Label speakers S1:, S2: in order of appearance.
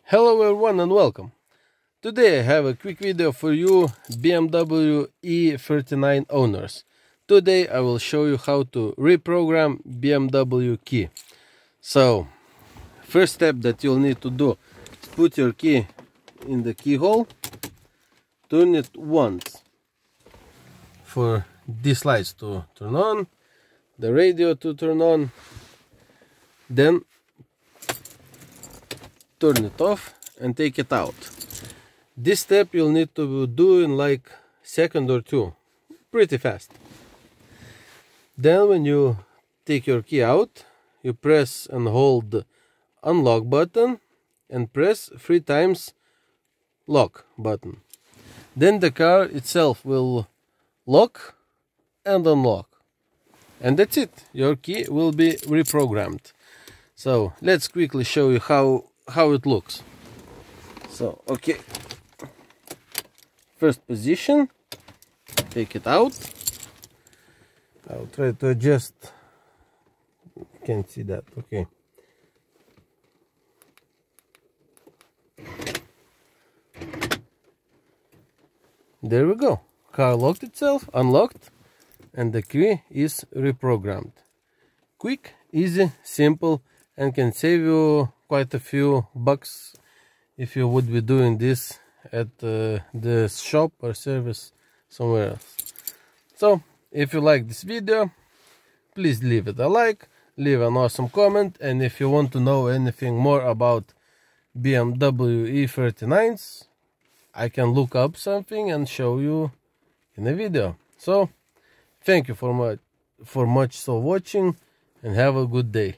S1: Hello everyone and welcome. Today I have a quick video for you BMW e39 owners. Today I will show you how to reprogram BMW key. So, first step that you'll need to do is put your key in the keyhole, turn it once for these lights to turn on, the radio to turn on, then turn it off and take it out. This step you'll need to do in like second or two, pretty fast. Then when you take your key out, you press and hold the unlock button and press 3 times lock button. Then the car itself will lock and unlock. And that's it, your key will be reprogrammed. So let's quickly show you how it looks. So, okay, first position, take it out. I'll try to adjust. You can't see that. Okay, there we go. Car locked itself, unlocked, and the key is reprogrammed. Quick, easy, simple, and can save you quite a few bucks if you would be doing this at the shop or service somewhere else. So if you like this video, please leave it a like, leave an awesome comment, and if you want to know anything more about BMW E39s, I can look up something and show you in a video. So thank you for much for watching, and have a good day.